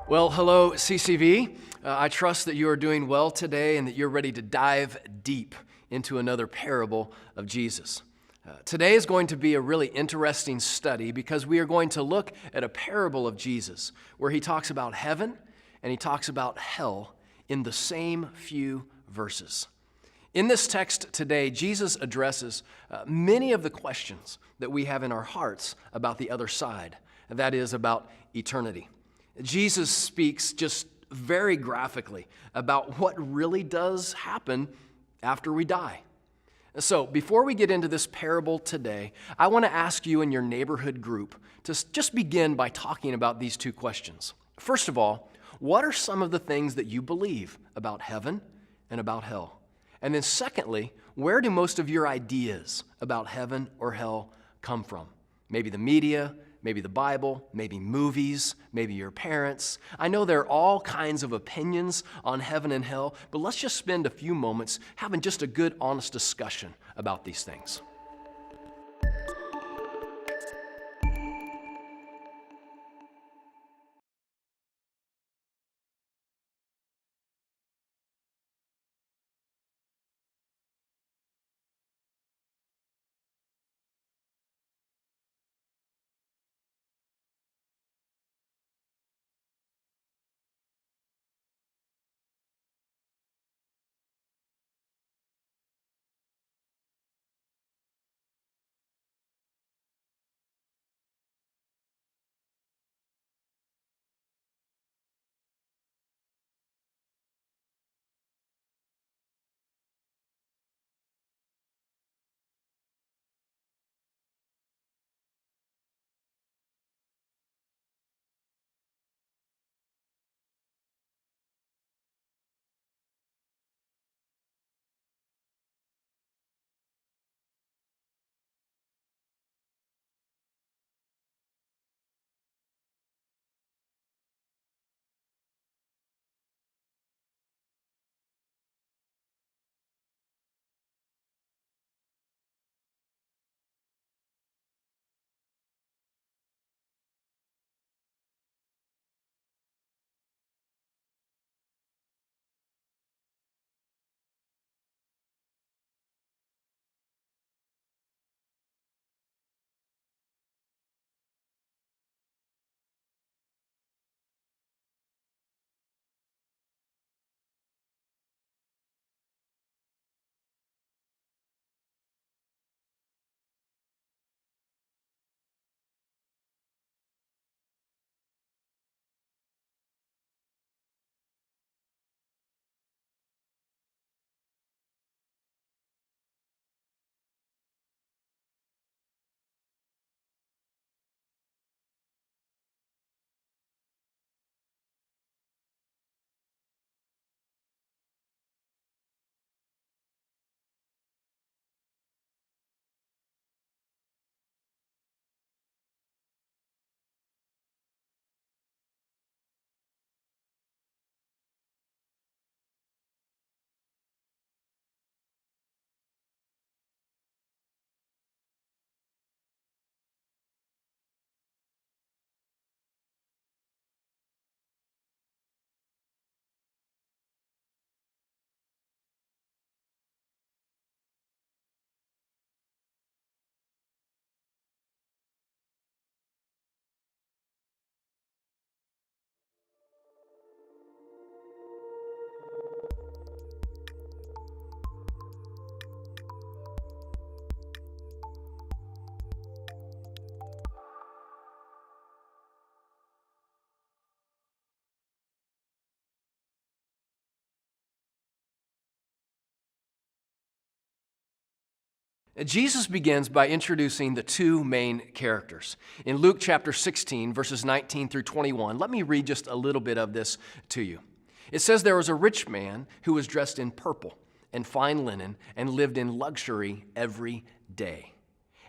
Well, hello, CCV. I trust that you are doing well today and that you're ready to dive deep into another parable of Jesus. Today is going to be a really interesting study because we are going to look at a parable of Jesus where he talks about heaven and he talks about hell in the same few verses. In this text today, Jesus addresses many of the questions that we have in our hearts about the other side, that is, about eternity. Jesus speaks just very graphically about what really does happen after we die. So before we get into this parable today, I want to ask you in your neighborhood group to just begin by talking about these two questions. First of all, what are some of the things that you believe about heaven and about hell? And then secondly, where do most of your ideas about heaven or hell come from? Maybe the media, maybe the Bible, maybe movies, maybe your parents. I know there are all kinds of opinions on heaven and hell, but let's just spend a few moments having just a good, honest discussion about these things. Jesus begins by introducing the two main characters. In Luke chapter 16, verses 19 through 21, let me read just a little bit of this to you. It says, "There was a rich man who was dressed in purple and fine linen and lived in luxury every day.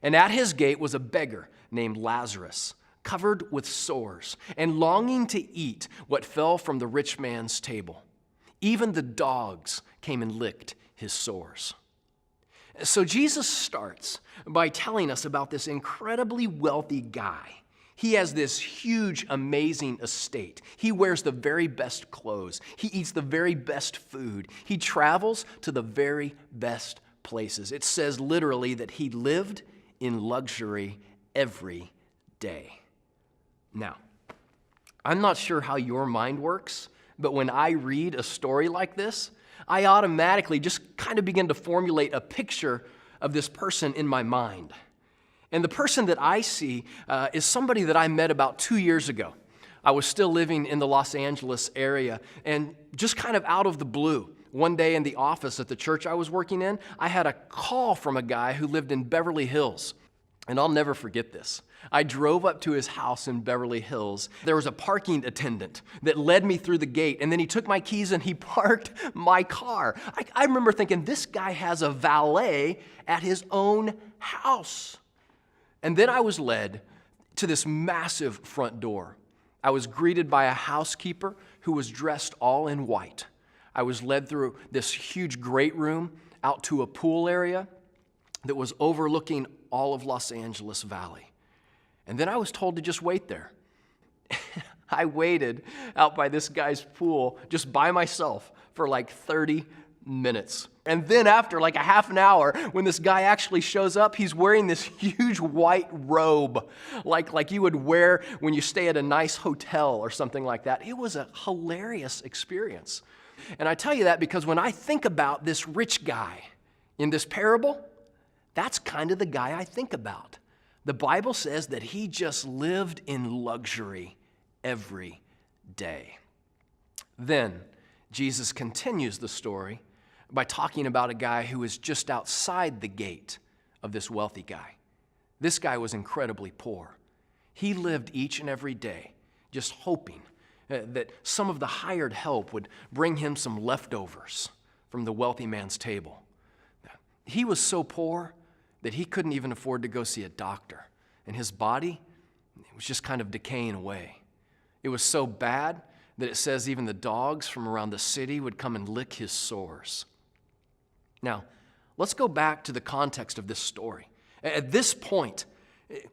And at his gate was a beggar named Lazarus, covered with sores and longing to eat what fell from the rich man's table. Even the dogs came and licked his sores." So Jesus starts by telling us about this incredibly wealthy guy. He has this huge, amazing estate. He wears the very best clothes. He eats the very best food. He travels to the very best places. It says literally that he lived in luxury every day. Now, I'm not sure how your mind works, but when I read a story like this, I automatically just kind of begin to formulate a picture of this person in my mind. And the person that I see is somebody that I met about 2 years ago. I was still living in the Los Angeles area, and just kind of out of the blue, one day in the office at the church I was working in, I had a call from a guy who lived in Beverly Hills. And I'll never forget this. I drove up to his house in Beverly Hills. There was a parking attendant that led me through the gate, and then he took my keys and he parked my car. I remember thinking, this guy has a valet at his own house. And then I was led to this massive front door. I was greeted by a housekeeper who was dressed all in white. I was led through this huge great room out to a pool area that was overlooking all of Los Angeles Valley. And then I was told to just wait there. I waited out by this guy's pool just by myself for like 30 minutes. And then after like a half an hour, when this guy actually shows up, he's wearing this huge white robe like you would wear when you stay at a nice hotel or something like that. It was a hilarious experience. And I tell you that because when I think about this rich guy in this parable, that's kind of the guy I think about. The Bible says that he just lived in luxury every day. Then Jesus continues the story by talking about a guy who is just outside the gate of this wealthy guy. This guy was incredibly poor. He lived each and every day just hoping that some of the hired help would bring him some leftovers from the wealthy man's table. He was so poor that he couldn't even afford to go see a doctor. And his body was just kind of decaying away. It was so bad that it says even the dogs from around the city would come and lick his sores. Now, let's go back to the context of this story. At this point,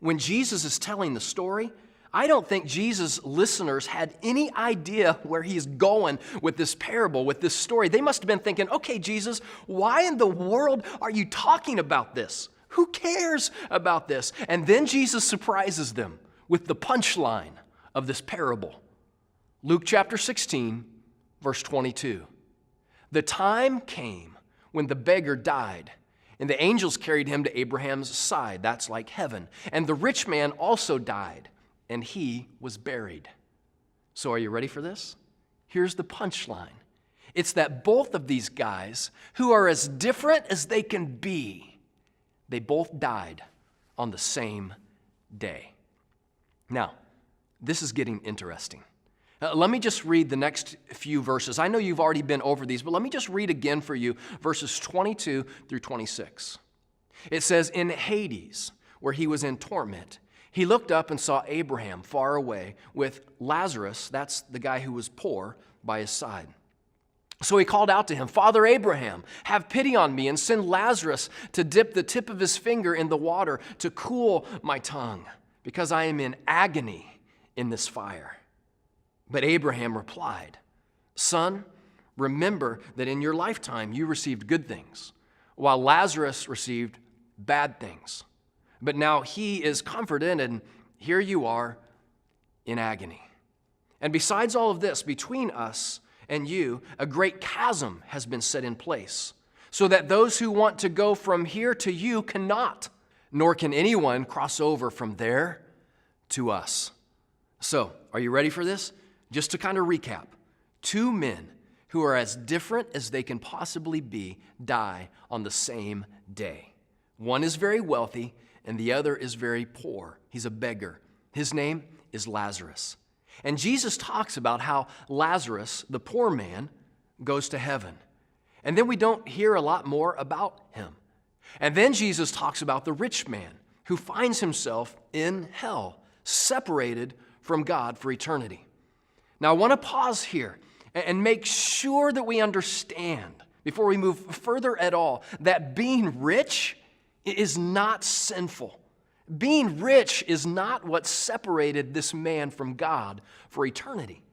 when Jesus is telling the story, I don't think Jesus' listeners had any idea where he's going with this parable, with this story. They must have been thinking, okay, Jesus, why in the world are you talking about this? Who cares about this? And then Jesus surprises them with the punchline of this parable. Luke chapter 16, verse 22. The time came when the beggar died, and the angels carried him to Abraham's side. That's like heaven. And the rich man also died, and he was buried. So are you ready for this? Here's the punchline. It's that both of these guys, who are as different as they can be, they both died on the same day. Now, this is getting interesting. Let me just read the next few verses. I know you've already been over these, but let me just read again for you verses 22 through 26. It says, in Hades, where he was in torment, he looked up and saw Abraham far away with Lazarus, that's the guy who was poor, by his side. So he called out to him, Father Abraham, have pity on me and send Lazarus to dip the tip of his finger in the water to cool my tongue, because I am in agony in this fire. But Abraham replied, Son, remember that in your lifetime you received good things, while Lazarus received bad things. But now he is comforted, and here you are in agony. And besides all of this, between us and you, a great chasm has been set in place, so that those who want to go from here to you cannot, nor can anyone cross over from there to us. So, are you ready for this? Just to kind of recap, two men who are as different as they can possibly be die on the same day. One is very wealthy, and the other is very poor. He's a beggar. His name is Lazarus. And Jesus talks about how Lazarus, the poor man, goes to heaven. And then we don't hear a lot more about him. And then Jesus talks about the rich man who finds himself in hell, separated from God for eternity. Now, I want to pause here and make sure that we understand, before we move further at all, that being rich is not sinful. Being rich is not what separated this man from God for eternity.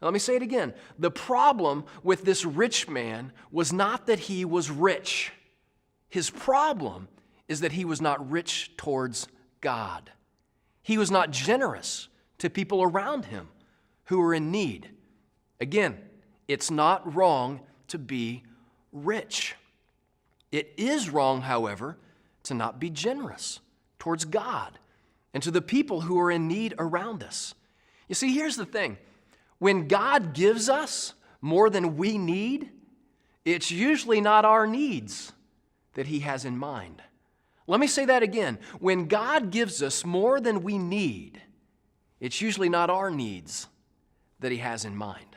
Now, let me say it again. The problem with this rich man was not that he was rich. His problem is that he was not rich towards God. He was not generous to people around him who were in need. Again, it's not wrong to be rich. It is wrong, however, to not be generous towards God and to the people who are in need around us. You see, here's the thing. When God gives us more than we need, it's usually not our needs that He has in mind. Let me say that again. When God gives us more than we need, it's usually not our needs that He has in mind.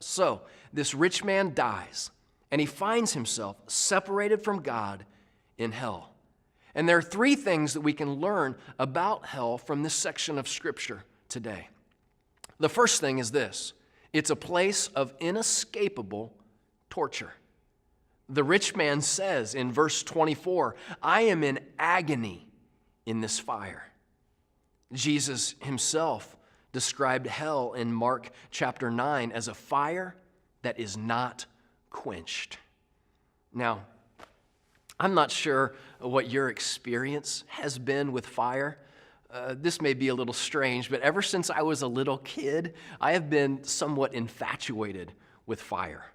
So, this rich man dies, and he finds himself separated from God in hell. And there are three things that we can learn about hell from this section of Scripture today. The first thing is this: it's a place of inescapable torture. The rich man says in verse 24, "I am in agony in this fire." Jesus himself described hell in Mark chapter 9 as a fire that is not quenched. Now, I'm not sure what your experience has been with fire. This may be a little strange, but ever since I was a little kid, I have been somewhat infatuated with fire.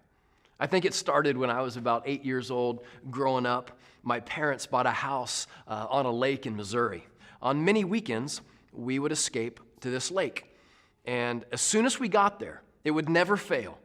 I think it started when I was about 8 years old. Growing up, my parents bought a house on a lake in Missouri. On many weekends, we would escape to this lake. And as soon as we got there, it would never fail.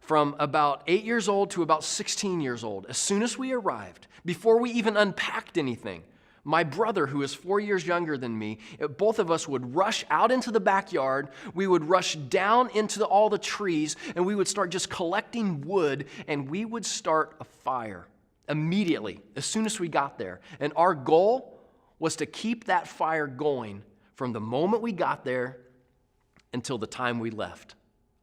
From about 8 years old to about 16 years old, as soon as we arrived, before we even unpacked anything, my brother, who is 4 years younger than me, both of us would rush out into the backyard. We would rush down into all the trees, and we would start just collecting wood, and we would start a fire immediately, as soon as we got there. And our goal was to keep that fire going from the moment we got there until the time we left.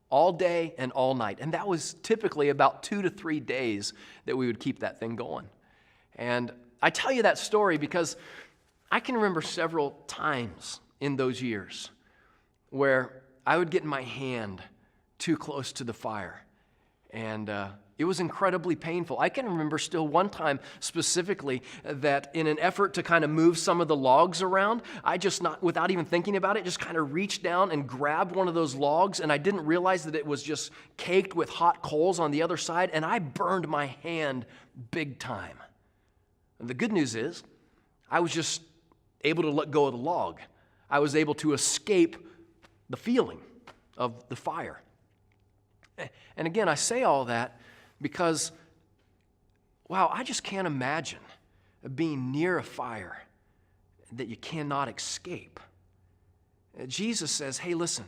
All day and all night. And that was typically about 2 to 3 days that we would keep that thing going. And I tell you that story because I can remember several times in those years where I would get my hand too close to the fire. And it was incredibly painful. I can remember still one time specifically that in an effort to kind of move some of the logs around, I just, not without even thinking about it, just kind of reached down and grabbed one of those logs, and I didn't realize that it was just caked with hot coals on the other side, and I burned my hand big time. And the good news is, I was just able to let go of the log. I was able to escape the feeling of the fire. And again, I say all that because, wow, I just can't imagine being near a fire that you cannot escape. Jesus says, hey, listen,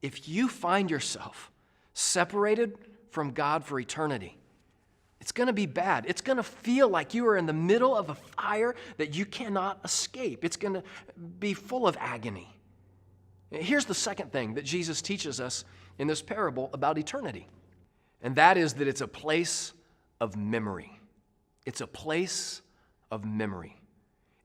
if you find yourself separated from God for eternity, it's going to be bad. It's going to feel like you are in the middle of a fire that you cannot escape. It's going to be full of agony. Here's the second thing that Jesus teaches us in this parable about eternity, and that is that it's a place of memory. It's a place of memory.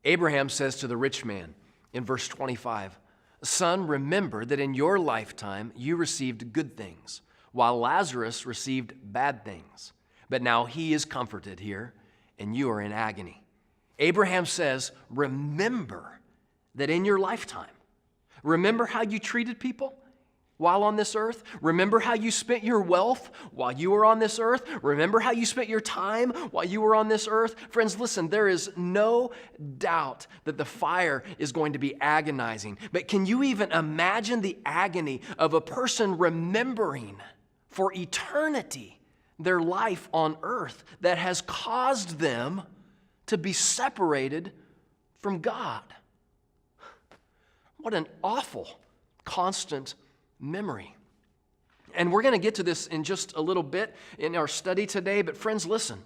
Abraham says to the rich man in verse 25, "Son, remember that in your lifetime you received good things, while Lazarus received bad things. But now he is comforted here, and you are in agony." Abraham says, remember that in your lifetime. Remember how you treated people while on this earth? Remember how you spent your wealth while you were on this earth? Remember how you spent your time while you were on this earth? Friends, listen, there is no doubt that the fire is going to be agonizing. But can you even imagine the agony of a person remembering for eternity their life on earth that has caused them to be separated from God? What an awful, constant memory. And we're going to get to this in just a little bit in our study today, but friends, listen.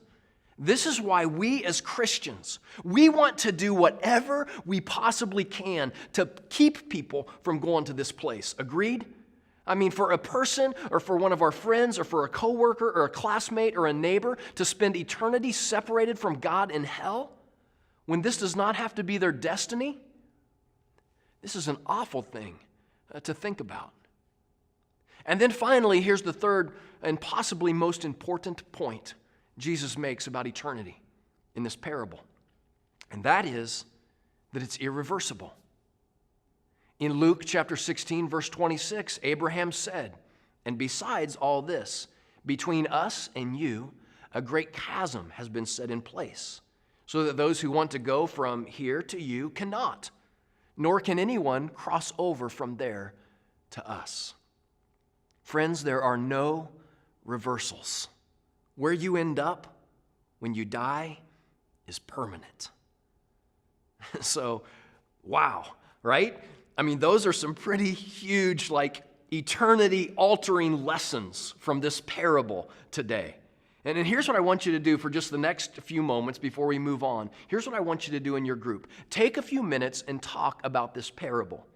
This is why we as Christians, we want to do whatever we possibly can to keep people from going to this place. Agreed? I mean, for a person or for one of our friends or for a coworker or a classmate or a neighbor to spend eternity separated from God in hell, when this does not have to be their destiny, This is an awful thing to think about. And then finally, here's the third and possibly most important point Jesus makes about eternity in this parable. And that is that it's irreversible. In Luke chapter 16, verse 26, Abraham said, "And besides all this, between us and you, a great chasm has been set in place, so that those who want to go from here to you cannot, nor can anyone cross over from there to us." Friends, there are no reversals. Where you end up when you die is permanent. So, wow, right? I mean, those are some pretty huge, eternity-altering lessons from this parable today. And here's what I want you to do for just the next few moments before we move on. Here's what I want you to do in your group. Take a few minutes and talk about this parable.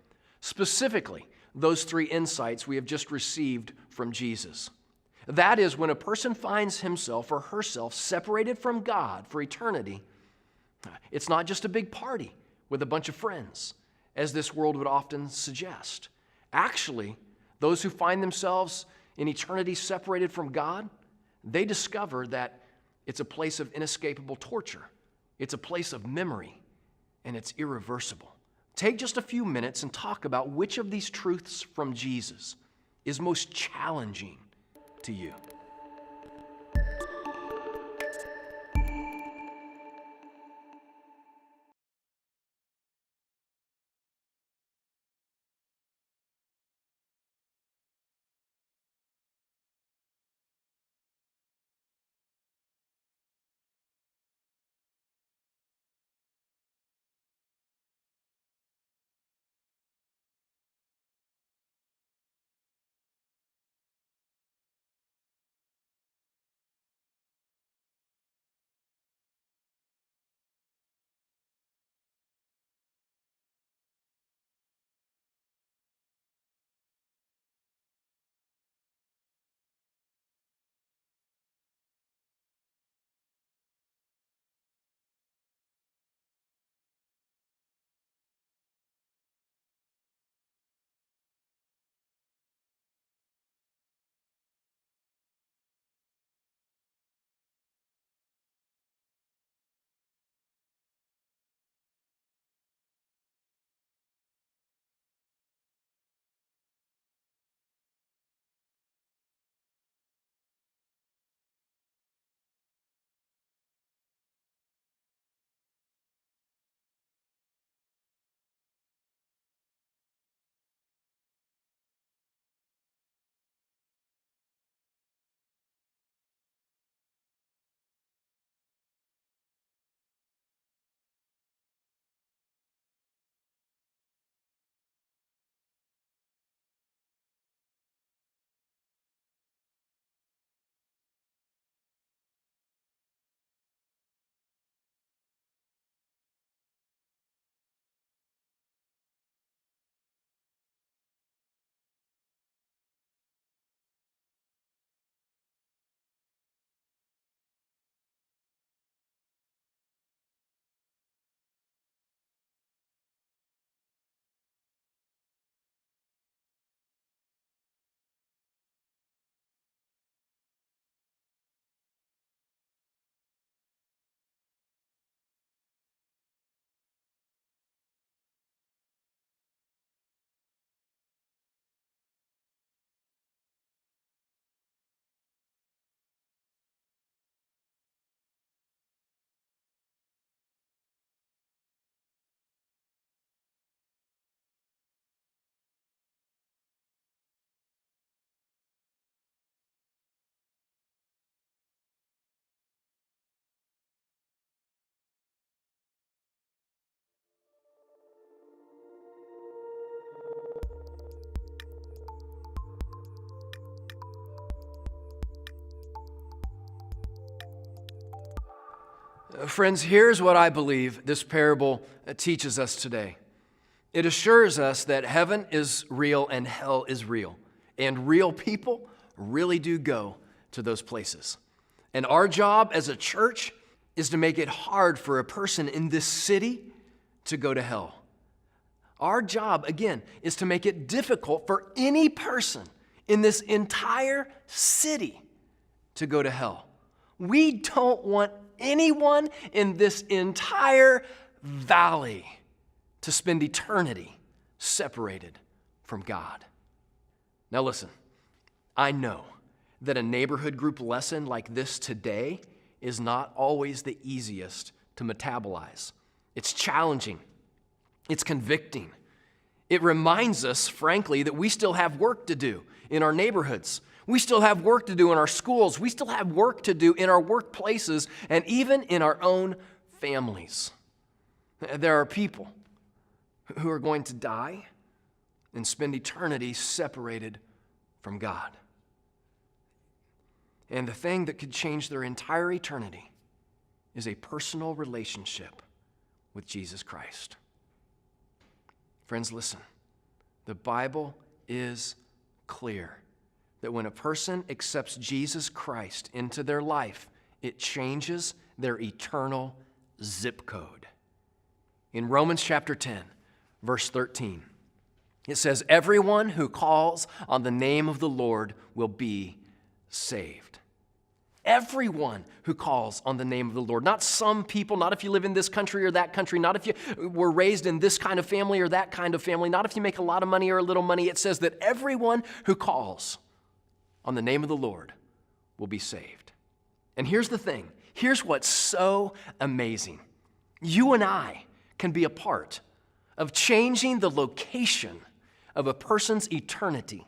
Specifically, those three insights we have just received from Jesus. That is, when a person finds himself or herself separated from God for eternity, it's not just a big party with a bunch of friends, as this world would often suggest. Actually, those who find themselves in eternity separated from God, they discover that it's a place of inescapable torture. It's a place of memory, and it's irreversible. Take just a few minutes and talk about which of these truths from Jesus is most challenging to you. Friends, here's what I believe this parable teaches us today. It assures us that heaven is real and hell is real, and real people really do go to those places. And our job as a church is to make it hard for a person in this city to go to hell. Our job, again, is to make it difficult for any person in this entire city to go to hell. We don't want anyone in this entire valley to spend eternity separated from God. Now listen, I know that a neighborhood group lesson like this today is not always the easiest to metabolize. It's challenging. It's convicting. It reminds us, frankly, that we still have work to do in our neighborhoods. We still have work to do in our schools. We still have work to do in our workplaces and even in our own families. There are people who are going to die and spend eternity separated from God. And the thing that could change their entire eternity is a personal relationship with Jesus Christ. Friends, listen. The Bible is clear that when a person accepts Jesus Christ into their life, it changes their eternal zip code. In Romans chapter 10, verse 13, it says, "Everyone who calls on the name of the Lord will be saved." Everyone who calls on the name of the Lord. Not some people, not if you live in this country or that country, not if you were raised in this kind of family or that kind of family, not if you make a lot of money or a little money. It says that everyone who calls on the name of the Lord will be saved. And here's the thing. Here's what's so amazing. You and I can be a part of changing the location of a person's eternity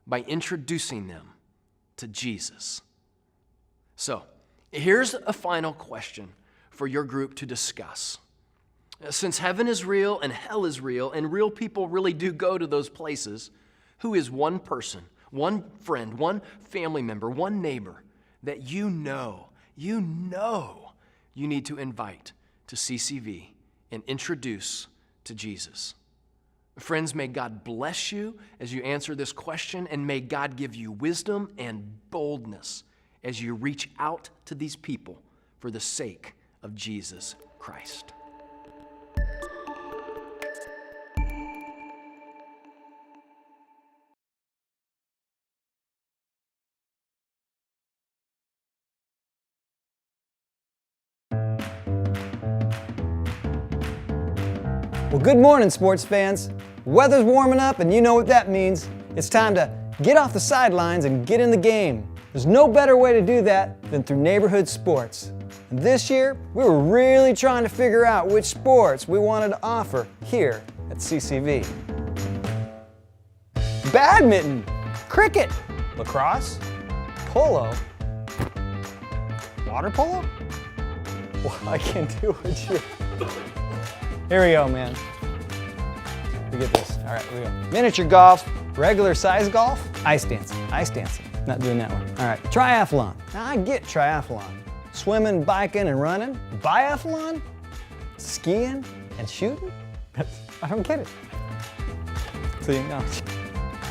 by introducing them to Jesus. So, here's a final question for your group to discuss. Since heaven is real and hell is real, and real people really do go to those places, who is one person, one friend, one family member, one neighbor that you know you need to invite to CCV and introduce to Jesus? Friends, may God bless you as you answer this question, and may God give you wisdom and boldness as you reach out to these people for the sake of Jesus Christ. Well, good morning, sports fans. Weather's warming up, and you know what that means. It's time to get off the sidelines and get in the game. There's no better way to do that than through neighborhood sports. And this year, we were really trying to figure out which sports we wanted to offer here at CCV. Badminton, cricket, lacrosse, polo, water polo? Well, I can do what you... Here we go, man. We get this. All right, here we go. Miniature golf, regular size golf, ice dancing. Not doing that one. All right, triathlon. Now I get triathlon. Swimming, biking, and running. Biathlon? Skiing and shooting? I don't get it. See, no.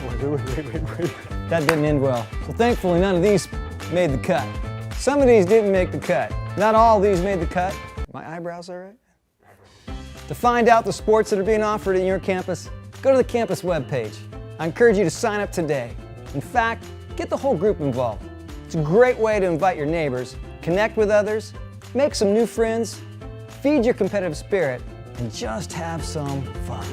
Wait. That didn't end well. So thankfully none of these made the cut. Some of these didn't make the cut. Not all of these made the cut. My eyebrows all right? To find out the sports that are being offered in your campus, go to the campus webpage. I encourage you to sign up today. In fact, get the whole group involved. It's a great way to invite your neighbors, connect with others, make some new friends, feed your competitive spirit, and just have some fun.